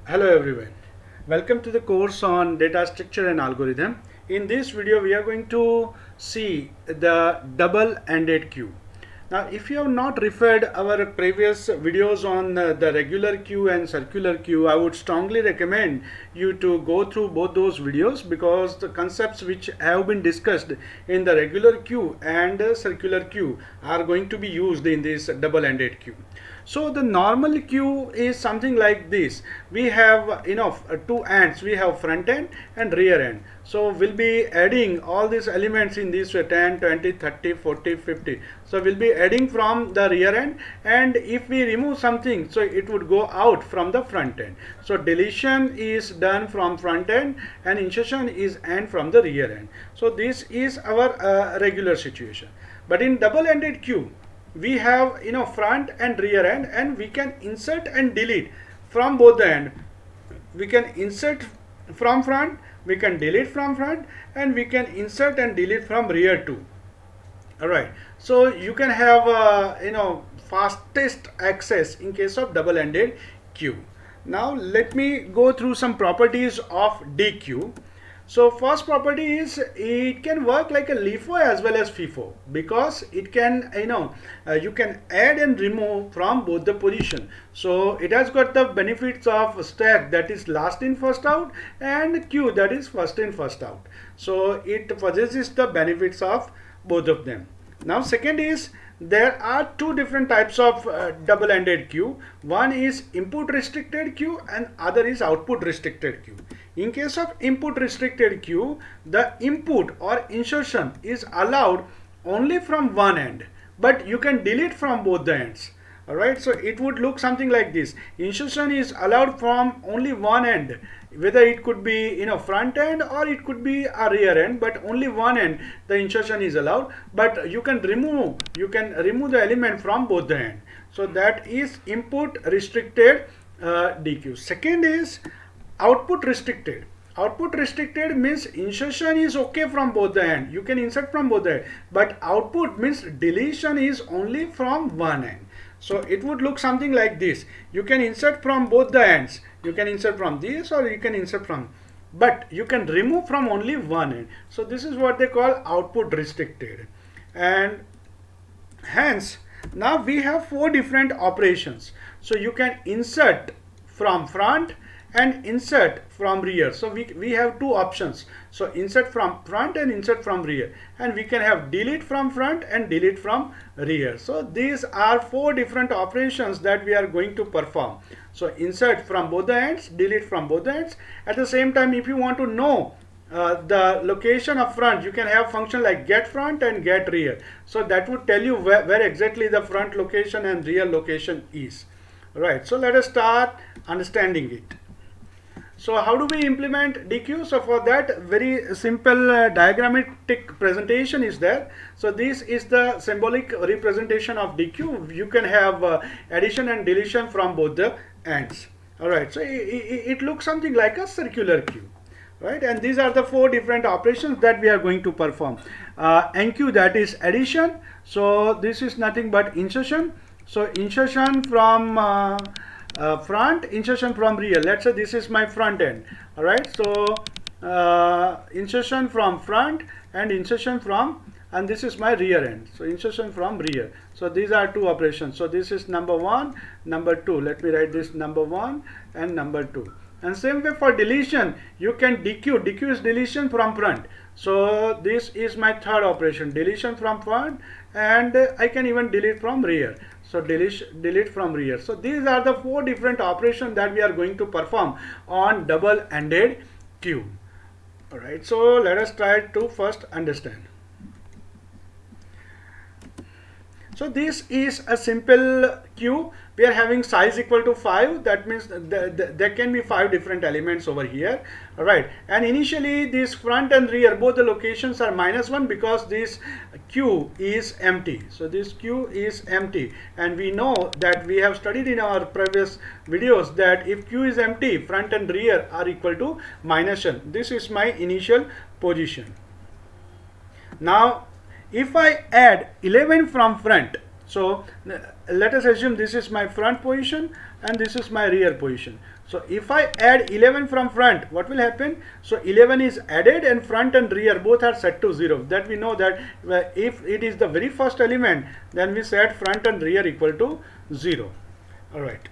Hello everyone. Welcome to the course on data structure and algorithm. In this video we are going to see the double-ended queue. Now if you have not referred our previous videos on the regular queue and circular queue, I would strongly recommend you to go through both those videos because the concepts which have been discussed in the regular queue and circular queue are going to be used in this double-ended queue. So the normal queue is something like this. We have two ends. We have front end and rear end. So we'll be adding all these elements in this way 10, 20, 30, 40, 50. So we'll be adding from the rear end, and if we remove something, so it would go out from the front end. So deletion is done from front end and insertion is end from the rear end. So this is our regular situation. But in double-ended queue, we have front and rear end, and we can insert and delete from both the end. We can insert from front, we can delete from front, and we can insert and delete from rear too. All right, so you can have fastest access in case of double-ended queue. Now let me go through some properties of DQ. So first property is it can work like a LIFO as well as FIFO, because it can you can add and remove from both the position. So it has got the benefits of stack, that is last in first out, and queue, that is first in first out. So it possesses the benefits of both of them. Now second is there are two different types of double-ended queue. One is input restricted queue and other is output restricted queue. In case of input restricted queue, the input or insertion is allowed only from one end, but you can delete from both the ends. Alright, so it would look something like this. Insertion is allowed from only one end, whether it could be front end or it could be a rear end, but only one end the insertion is allowed, but you can remove the element from both the end. So that is input restricted DQ. Second is output restricted. Output restricted means insertion is okay from both the end, you can insert from both the end, but output means deletion is only from one end. So it would look something like this. You can insert from both the ends. You can insert from this or you can insert from, but you can remove from only one end. So this is what they call output restricted. And hence now we have four different operations. So you can insert from front and insert from rear. So we have two options. So insert from front and insert from rear, and we can have delete from front and delete from rear. So these are four different operations that we are going to perform. So insert from both the ends, delete from both the ends. At the same time, if you want to know the location of front, you can have function like get front and get rear. So that would tell you where exactly the front location and rear location is. Right, so let us start understanding it. So how do we implement DQ? So for that, very simple diagrammatic presentation is there. So this is the symbolic representation of DQ. You can have addition and deletion from both the ends. Alright, so it looks something like a circular queue. Right, and these are the four different operations that we are going to perform. NQ, that is addition. So this is nothing but insertion. So insertion from front, insertion from rear. Let's say this is my front end. All right, so insertion from front and insertion from, and this is my rear end. So insertion from rear. So these are two operations. So this is number one, number two. Let me write this number one and number two. And same way for deletion, you can DQ. DQ is deletion from front. So this is my third operation, deletion from front, and I can even delete from rear. So delete from rear. So these are the four different operations that we are going to perform on double-ended queue. Alright, so let us try to first understand. So this is a simple queue. We are having size equal to 5. That means there can be 5 different elements over here. Alright, and initially this front and rear, both the locations are -1 because this queue is empty. So this queue is empty, and we know that we have studied in our previous videos that if queue is empty, front and rear are equal to -1. This is my initial position. Now if I add 11 from front, So let us assume this is my front position and this is my rear position. So if I add 11 from front, what will happen? So 11 is added and front and rear both are set to 0. That we know that if it is the very first element, then we set front and rear equal to 0. Alright.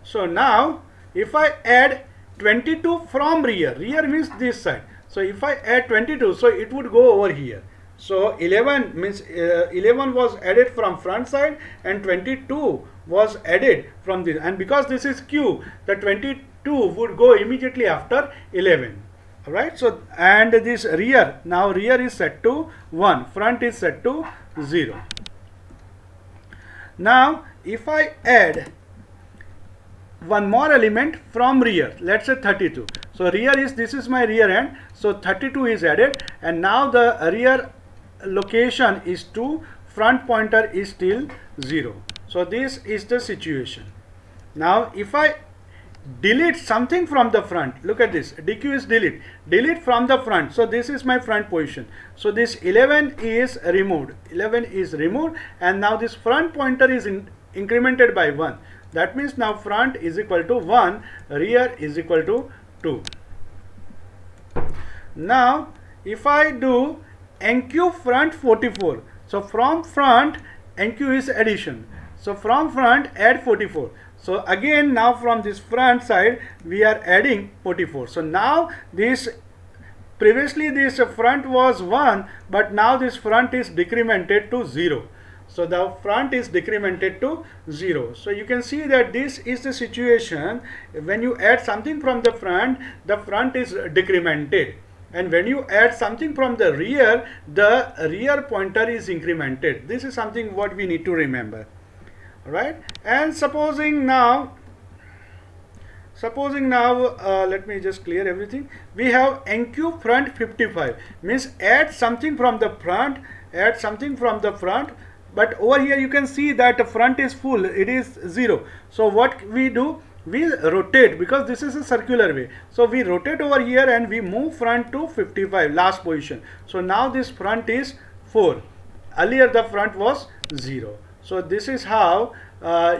So now if I add 22 from rear, rear means this side. So if I add 22, so it would go over here. So 11 means 11 was added from front side and 22 was added from this, and because this is Q, the 22 would go immediately after 11. Alright, so and this rear, now rear is set to 1, front is set to 0. Now if I add one more element from rear, let's say 32. So rear is, this is my rear end, so 32 is added, and now the rear location is 2, front pointer is still 0. So this is the situation. Now if I delete something from the front, look at this, dq is delete from the front. So this is my front position, so this 11 is removed, and now this front pointer is incremented by 1. That means now front is equal to 1, rear is equal to 2. Now if I do NQ front 44, so from front NQ is addition, so from front add 44. So again now from this front side we are adding 44. So now this, previously this front was 1, but now this front is decremented to 0. So the front is decremented to 0. So you can see that this is the situation. When you add something from the front is decremented, and when you add something from the rear rear pointer is incremented. This is something what we need to remember. Alright, and supposing now let me just clear everything. We have NQ front 55, means add something from the front, but over here you can see that the front is full, it is 0. So what we do, we rotate, because this is a circular way. So we rotate over here and we move front to 55, last position. So now this front is 4. Earlier the front was 0. So this is how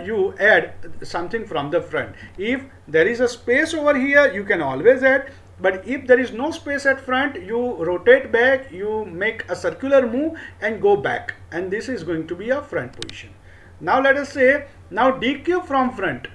you add something from the front. If there is a space over here, you can always add. But if there is no space at front, you rotate back, you make a circular move and go back. And this is going to be a front position. Now let us say, now DQ from front.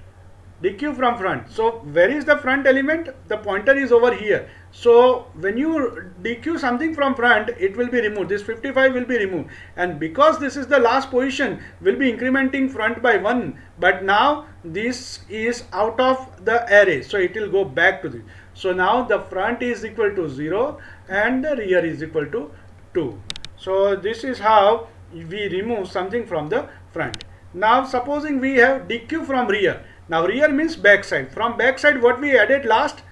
So where is the front element? The pointer is over here. So when you DQ something from front, it will be removed. This 55 will be removed. And because this is the last position, will be incrementing front by 1. But now this is out of the array. So it will go back to this. So now the front is equal to 0 and the rear is equal to 2. So this is how we remove something from the front. Now supposing we have DQ from rear. Now rear means back side. From back side, what we added last?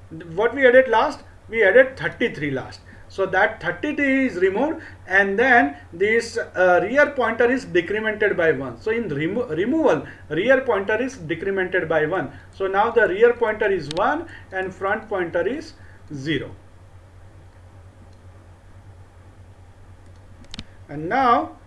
We added 33 last. So that 33 is removed, and then this rear pointer is decremented by 1. So in removal, rear pointer is decremented by 1. So now the rear pointer is 1 and front pointer is 0. And now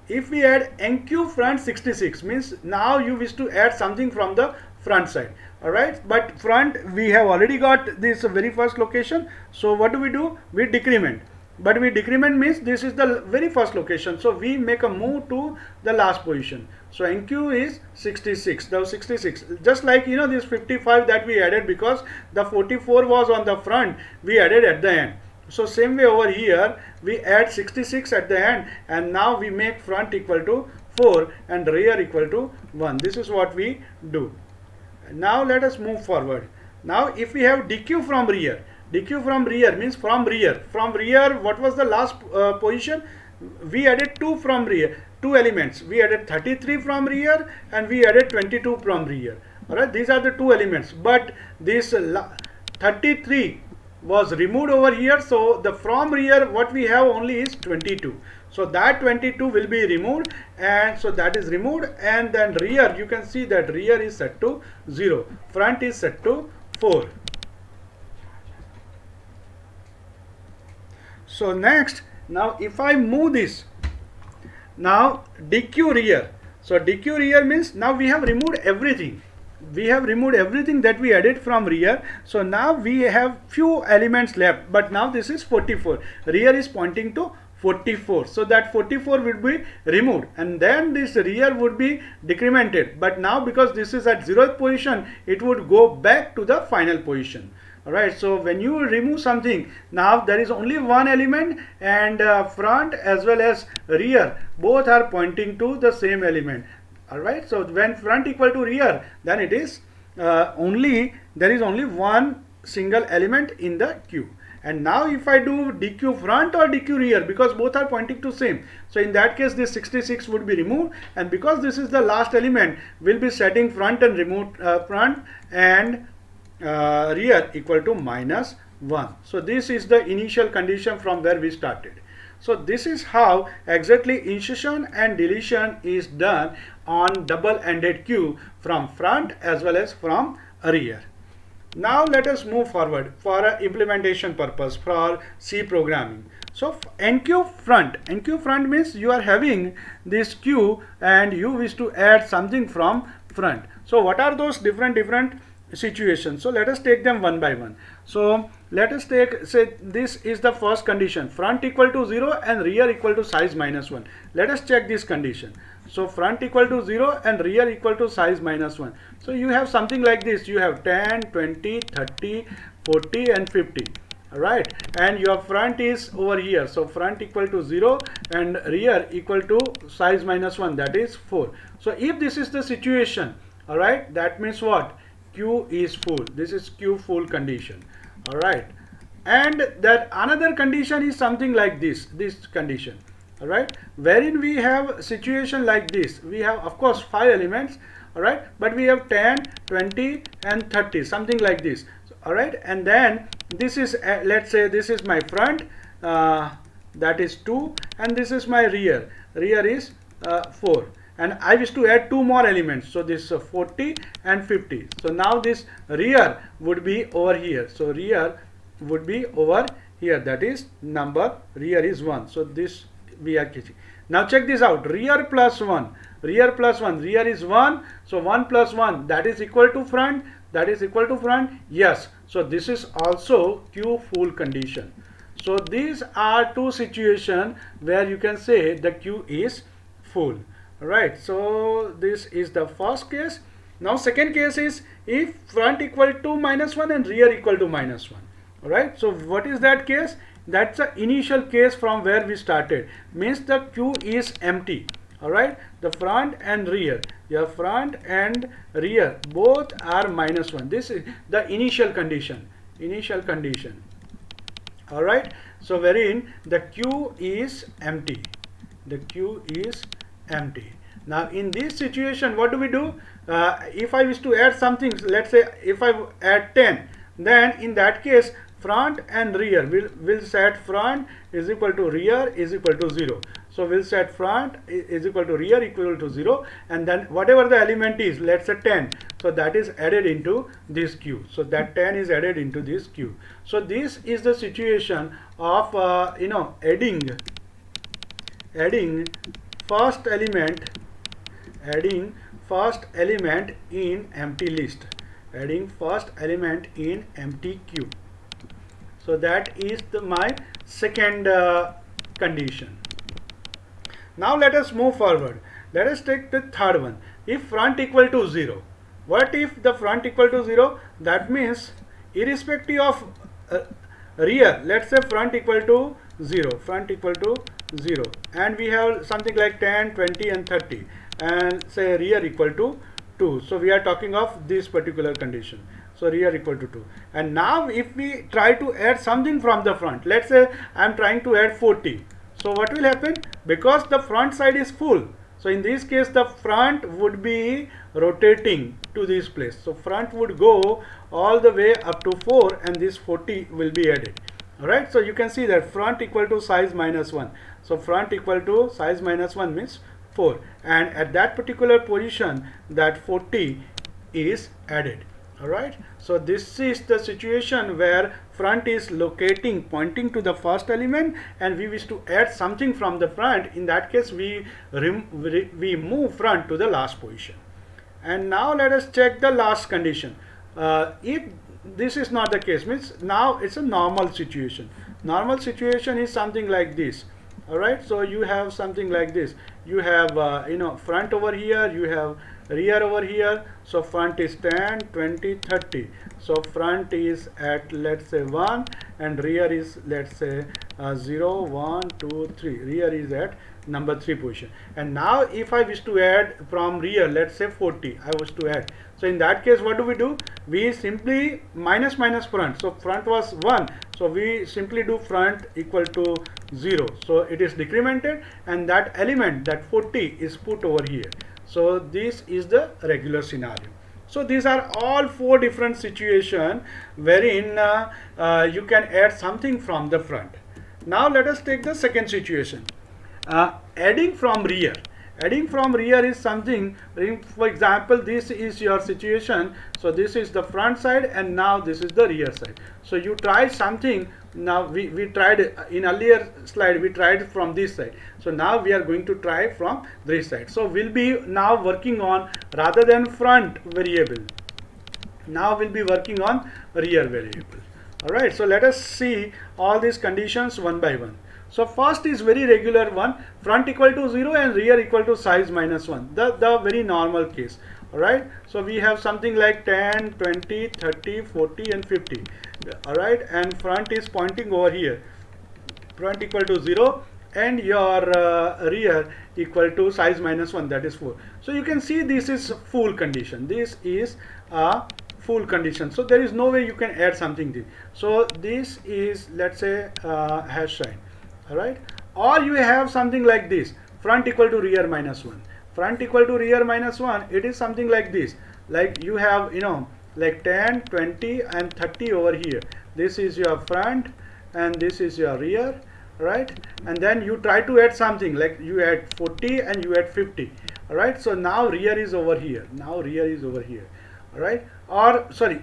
if we add NQ front 66, means now you wish to add something from the front side. Alright, but front we have already got this very first location. So what do? We decrement. But we decrement means this is the very first location. So we make a move to the last position. So NQ is 66. Now 66. Just like this 55 that we added, because the 44 was on the front, we added at the end. So same way over here, we add 66 at the end, and now we make front equal to 4 and rear equal to 1. This is what we do. Now let us move forward. Now if we have DQ from rear means from rear. What was the last position? We added 2 from rear, 2 elements. We added 33 from rear and we added 22 from rear. Alright, these are the 2 elements. But this 33 was removed over here, so the from rear what we have only is 22. So that 22 will be removed, and so that is removed, and then rear, you can see that rear is set to 0, front is set to 4. So next, now if I move this, Now DQ rear. So DQ rear means now we have removed everything. We have removed everything that we added from rear. So now we have few elements left, but now this is 44. Rear is pointing to 44. So that 44 will be removed, and then this rear would be decremented. But now because this is at 0th position, it would go back to the final position. Alright, so when you remove something, now there is only one element, and front as well as rear both are pointing to the same element. Alright, so when front equal to rear, then it is there is only one single element in the queue. And now if I do DQ front or DQ rear, because both are pointing to same, so in that case this 66 would be removed, and because this is the last element, we'll be setting front and remove front and rear equal to -1. So this is the initial condition from where we started. So this is how exactly insertion and deletion is done on double-ended queue from front as well as from rear. Now let us move forward for implementation purpose for C programming. So NQ front means you are having this queue and you wish to add something from front. So what are those different situations? So let us take them one by one. So let us take, say this is the first condition, front equal to 0 and rear equal to size -1. Let us check this condition. So front equal to 0 and rear equal to size -1. So you have something like this. You have 10, 20, 30, 40 and 50. Alright, and your front is over here. So front equal to 0 and rear equal to size -1, that is 4. So if this is the situation, alright, that means what? Q is full. This is Q full condition. Alright, and that another condition is something like this condition. Alright, wherein we have situation like this. We have of course 5 elements, alright, but we have 10, 20 and 30, something like this. Alright, and then this is let's say this is my front, that is 2, and this is my rear is 4, and I wish to add 2 more elements. So this 40 and 50. So now this rear would be over here. So rear would be over here, that is number rear is 1. So this we are catching. Now check this out. Rear plus 1. Rear is 1. So 1 plus 1, that is equal to front. That is equal to front. Yes. So this is also Q full condition. So these are two situations where you can say the Q is full. Right, so this is the first case. Now second case is if front equal to -1 and rear equal to -1. Alright, so what is that case? That's the initial case from where we started. Means the queue is empty. Alright, the front and rear, your front and rear both are -1. This is the initial condition. Alright, so wherein the queue is empty. The queue is empty. Now in this situation, what do we do? If I wish to add something, let's say if I add 10, then in that case front and rear will set front is equal to rear is equal to 0. So we'll set front is equal to rear equal to 0, and then whatever the element is, let's say 10, so that is added into this queue. So that 10 is added into this queue. So this is the situation of adding first element in empty list, adding first element in empty queue. So that is my second condition. Now let us move forward. Let us take the third one. If front equal to 0, what if the front equal to 0? That means irrespective of rear, let's say front equal to 0, and we have something like 10, 20 and 30, and say rear equal to 2. So we are talking of this particular condition. So rear equal to 2. And now if we try to add something from the front, let's say I am trying to add 40. So what will happen? Because the front side is full, so in this case the front would be rotating to this place. So front would go all the way up to 4, and this 40 will be added. Alright, so you can see that front equal to size -1. So front equal to size -1 means 4, and at that particular position that 40 is added. Alright, so this is the situation where front is locating, pointing to the first element, and we wish to add something from the front. In that case, we move front to the last position. And now let us check the last condition. If this is not the case, means now it's a normal situation. Normal situation is something like this. Alright, so you have something like this. You have front over here, you have rear over here. So front is 10, 20, 30. So front is at, let's say, 1, and rear is, let's say, 0, 1, 2, 3. Rear is at number 3 position. And now if I wish to add from rear, let's say 40, I wish to add. So in that case, what do? We simply minus front. So front was 1. So we simply do front equal to 0. So it is decremented, and that element, that 40, is put over here. So this is the regular scenario. So these are all 4 different situations wherein you can add something from the front. Now let us take the second situation. Adding from rear. Adding from rear is something, for example, this is your situation. So this is the front side, and now this is the rear side. So you try something. Now we tried in earlier slide, we tried from this side. So now we are going to try from this side. So we'll be now working on, rather than front variable, now we'll be working on rear variable. Alright, so let us see all these conditions one by one. So first is very regular one, front equal to 0 and rear equal to size minus 1, the very normal case. Alright, so we have something like 10, 20, 30, 40 and 50. Alright, and front is pointing over here, front equal to 0, and your rear equal to size minus 1, that is 4. So you can see this is full condition. This is a full condition. So there is no way you can add something there. So this is, let's say, hash sign. Alright, or you have something like this, front equal to rear minus 1. Front equal to rear minus 1, it is something like this. Like you have, like 10, 20 and 30 over here. This is your front and this is your rear, right? And then you try to add something, like you add 40 and you add 50. Alright, so now rear is over here. Now rear is over here. Alright, or sorry,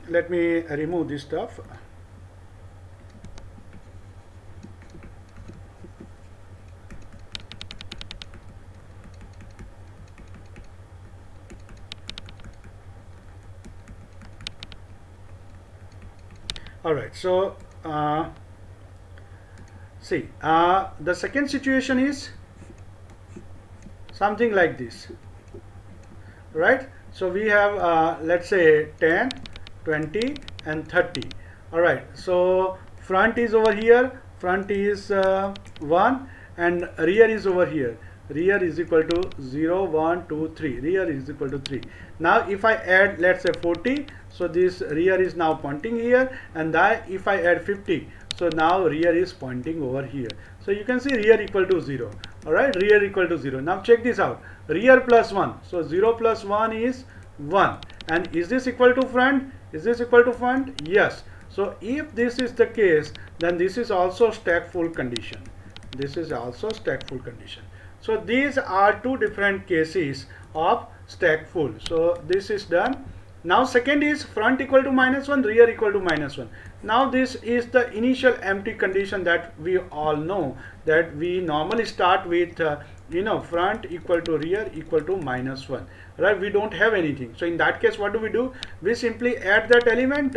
let me remove this stuff. Alright, so see, the second situation is something like this, right? So we have, let's say, 10, 20 and 30. Alright, so front is over here, front is 1, and rear is over here. Rear is equal to 0, 1, 2, 3. Rear is equal to 3. Now if I add, let's say, 40, so this rear is now pointing here, and that if I add 50, so now rear is pointing over here. So you can see rear equal to 0. Alright, rear equal to 0. Now check this out. Rear plus 1. So 0 plus 1 is 1. And is this equal to front? Is this equal to front? Yes. So if this is the case, then this is also stack full condition. This is also stack full condition. So these are 2 different cases of stack full. So this is done. Now second is front equal to minus 1, rear equal to minus 1. Now this is the initial empty condition that we all know, that we normally start with front equal to rear equal to minus 1, right? We don't have anything. So in that case, what do? We simply add that element.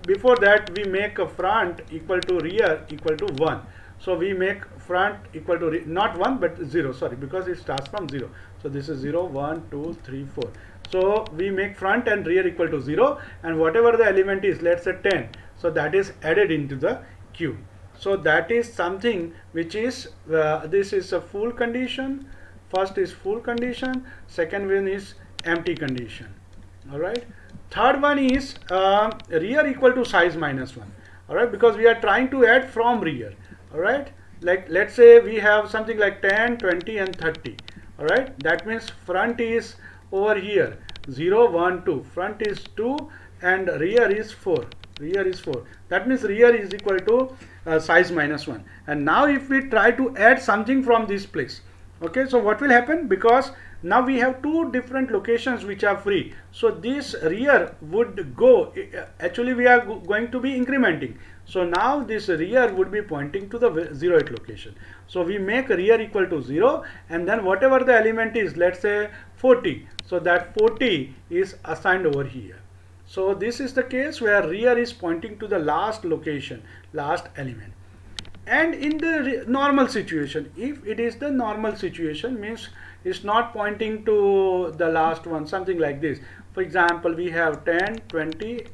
Before that, we make a front equal to rear equal to 1. So we make front equal to not 1 but 0, sorry, because it starts from 0. So this is 0, 1, 2, 3, 4. So we make front and rear equal to 0, and whatever the element is, let's say 10, so that is added into the queue. So that is something which is, this is a full condition. First is full condition, second one is empty condition. Alright, third one is rear equal to size minus 1. Alright, because we are trying to add from rear. Alright, like let's say we have something like 10, 20 and 30. Alright, that means front is over here 0, 1, 2. Front is 2 and rear is 4. Rear is 4. That means rear is equal to size minus 1. And now if we try to add something from this place, Okay, so what will happen, because now we have two different locations which are free, so this rear would go, actually we are going to be incrementing, so now this rear would be pointing to the 0th location. So we make rear equal to 0, and then whatever the element is, let's say 40, so that 40 is assigned over here. So this is the case where rear is pointing to the last location, last element. And in the normal situation, if it is the normal situation, means it's not pointing to the last one, something like this. For example, we have 10, 20,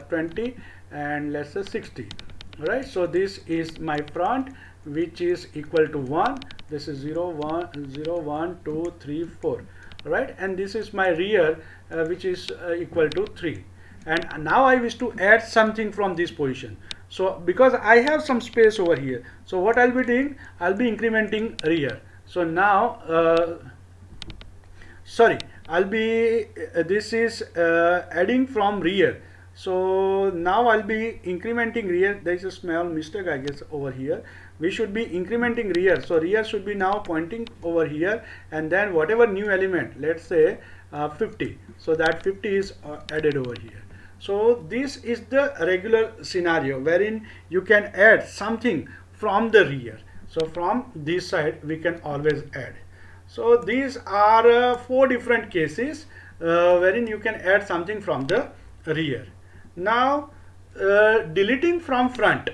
20 and let's say 60. Alright, so this is my front, which is equal to 1. This is 0, 1, 0, 1, 2, 3, 4. Alright, and this is my rear, which is equal to 3. And now I wish to add something from this position. So because I have some space over here, so what I'll be doing, I'll be incrementing rear. So now I'll be this is adding from rear. So now I'll be incrementing rear. There is a small mistake, I guess, over here. We should be incrementing rear, so rear should be now pointing over here, and then whatever new element, let's say 50, so that 50 is added over here. So this is the regular scenario wherein you can add something from the rear. So from this side we can always add. So these are 4 different cases wherein you can add something from the rear. Now deleting from front.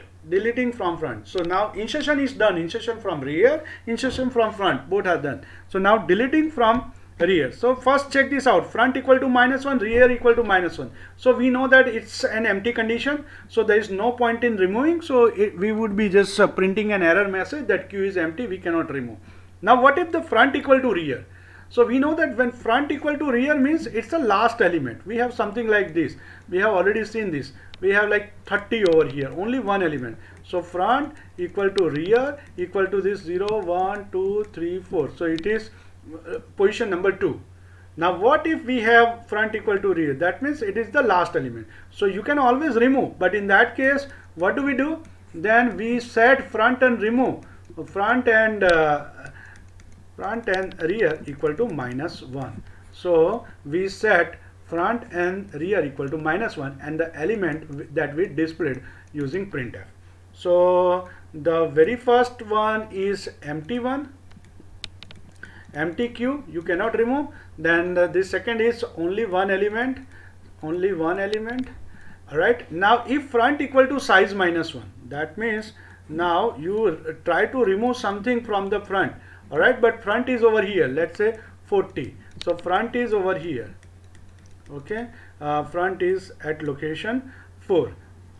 So now insertion is done, insertion from rear, insertion from front, both are done. So now deleting from rear. So first check this out, front equal to -1, rear equal to -1. So we know that it's an empty condition, so there is no point in removing. So we would be just printing an error message that Q is empty, we cannot remove. Now what if the front equal to rear? So we know that when front equal to rear means it's the last element. We have something like this, we have already seen this. We have like 30 over here, only one element. So front equal to rear equal to this 0, 1, 2, 3, 4. So it is position number 2. Now what if we have front equal to rear? That means it is the last element. So you can always remove, but in that case what do? Then we set front and remove, front and rear equal to -1. So we set front and rear equal to -1 and the element that we displayed using printf. So the very first one is empty one, empty Q, you cannot remove. Then the second is only one element. Alright, now if front equal to size -1, that means now you try to remove something from the front. Alright, but front is over here, let's say 40. So front is over here. Okay, front is at location 4.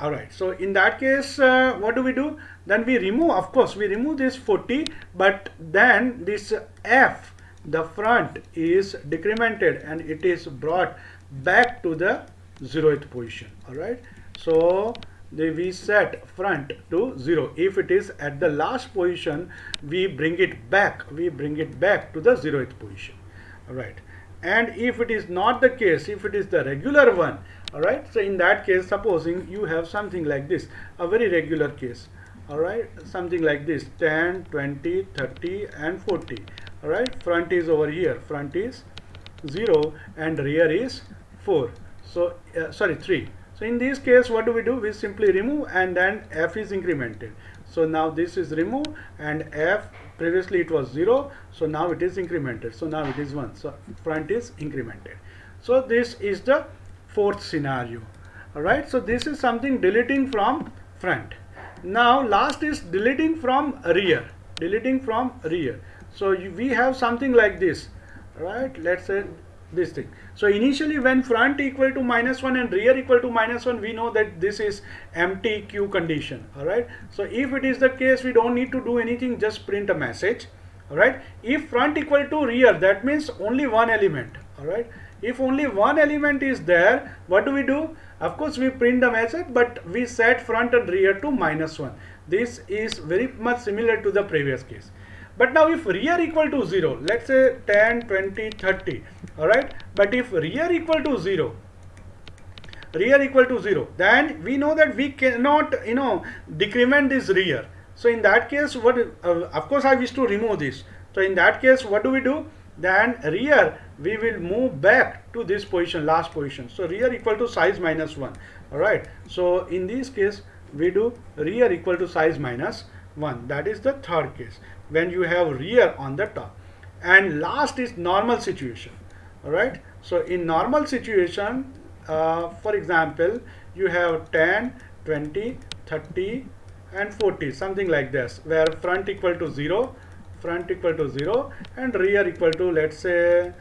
Alright, so in that case what do? Then we remove, of course we remove this 40, but then this F, the front, is decremented and it is brought back to the 0th position. Alright, so we set front to 0. If it is at the last position, we bring it back to the 0th position. Alright, and if it is not the case, if it is the regular one, alright, so in that case, supposing you have something like this, a very regular case, alright, something like this, 10, 20, 30 and 40. Alright, front is over here, front is 0 and rear is 4. So 3. So in this case what do? We simply remove and then F is incremented. So now this is removed and F, previously it was 0, so now it is incremented. So now it is 1. So front is incremented. So this is the 4th scenario. Alright, so this is something deleting from front. Now last is deleting from rear. So we have something like this. Right, let's say this thing. So initially when front equal to -1 and rear equal to -1, we know that this is empty Q condition. Alright, so if it is the case, we don't need to do anything, just print a message. Alright, if front equal to rear, that means only one element. Alright, if only one element is there, what do? Of course we print the message, but we set front and rear to -1. This is very much similar to the previous case. But now if rear equal to 0, let's say 10, 20, 30, alright, but if rear equal to 0, then we know that we cannot, decrement this rear. So in that case, what, of course I wish to remove this. So in that case, what do? Then rear we will move back to this position, last position. So rear equal to size minus 1. All right. So in this case, we do rear equal to size minus 1. That is the third case when you have rear on the top. And last is normal situation. All right. So in normal situation, for example, you have 10, 20, 30 and 40, something like this, where front equal to 0, and rear equal to, let's say,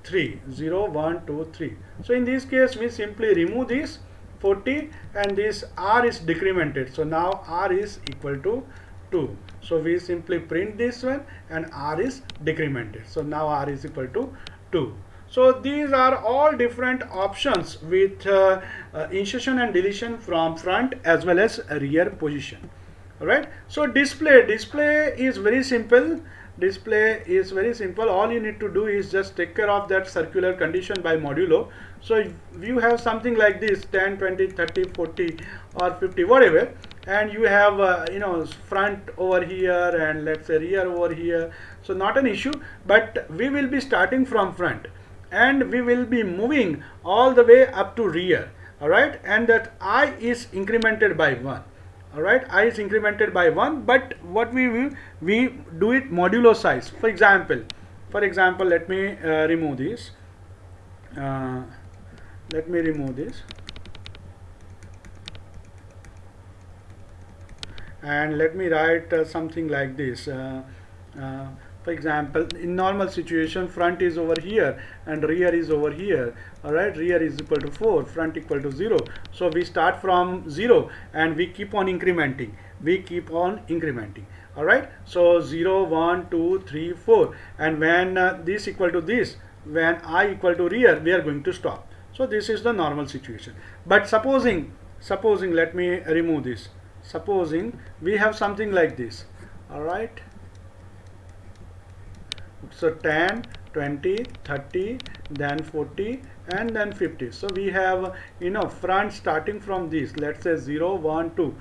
3, 0, 1, 2, 3. So in this case, we simply remove this 40 and this r is decremented. So now r is equal to 2. So we simply print this one and r is decremented. So now r is equal to 2. So these are all different options with insertion and deletion from front as well as rear position. Alright. So display is very simple. All you need to do is just take care of that circular condition by modulo. So if you have something like this 10, 20, 30, 40 or 50, whatever, and you have front over here and let's say rear over here, so not an issue, but we will be starting from front and we will be moving all the way up to rear. All right, and that I is incremented by 1. All right, I is incremented by 1, but what we do it modulo size. For example, let me remove this. And let me write something like this. For example, in normal situation, front is over here and rear is over here. All right, rear is equal to 4, front equal to 0. So we start from 0 and we keep on incrementing. All right, so 0, 1, 2, 3, 4. And when this equal to this, when I equal to rear, we are going to stop. So this is the normal situation. But supposing let me remove this. Supposing we have something like this. All right. So 10, 20, 30, then 40 and then 50. So we have front starting from this, let's say 0, 1, 2,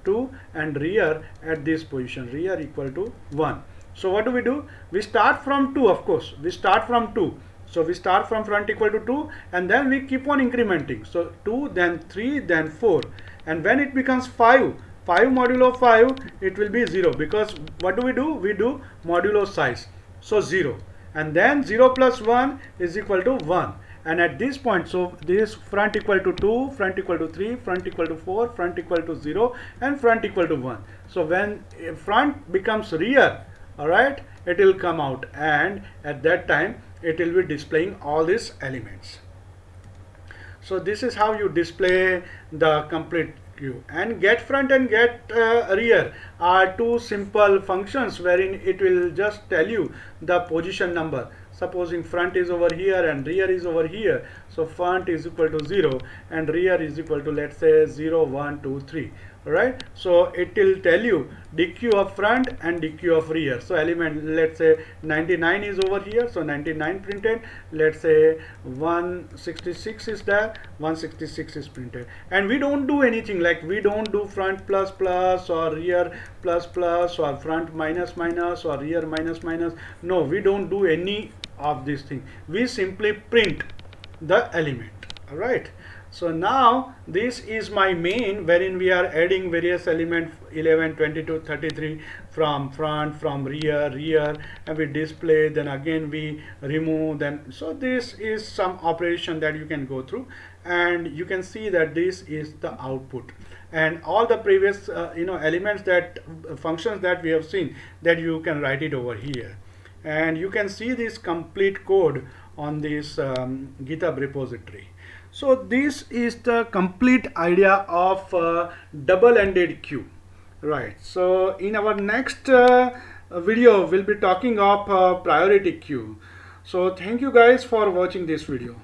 2 and rear at this position, rear equal to 1. So what do? We start from 2, of course. So we start from front equal to 2 and then we keep on incrementing. So 2, then 3, then 4. And when it becomes 5 modulo 5, it will be 0, because what do? We do modulo size. So 0, and then 0 plus 1 is equal to 1, and at this point, so this front equal to 2, front equal to 3, front equal to 4, front equal to 0 and front equal to 1. So when front becomes rear, all right, it will come out, and at that time it will be displaying all these elements. So this is how you display the complete queue. And get front and get rear are two simple functions wherein it will just tell you the position number. Supposing front is over here and rear is over here, so front is equal to 0 and rear is equal to, let's say, 0, 1, 2, 3. Right, so it will tell you DQ of front and DQ of rear. So element, let's say 99 is over here, so 99 printed. Let's say 166 is there, 166 is printed. And we don't do anything, like we don't do front plus plus or rear plus plus or front minus minus or rear minus minus. No, we don't do any of these things. We simply print the element. All right. So now this is my main, wherein we are adding various elements 11, 22, 33 from front, from rear, and we display, then again we remove them. So this is some operation that you can go through, and you can see that this is the output, and all the previous elements, that functions that we have seen, that you can write it over here, and you can see this complete code on this GitHub repository. So this is the complete idea of double-ended queue, right? So in our next video, we'll be talking of priority queue. So thank you guys for watching this video.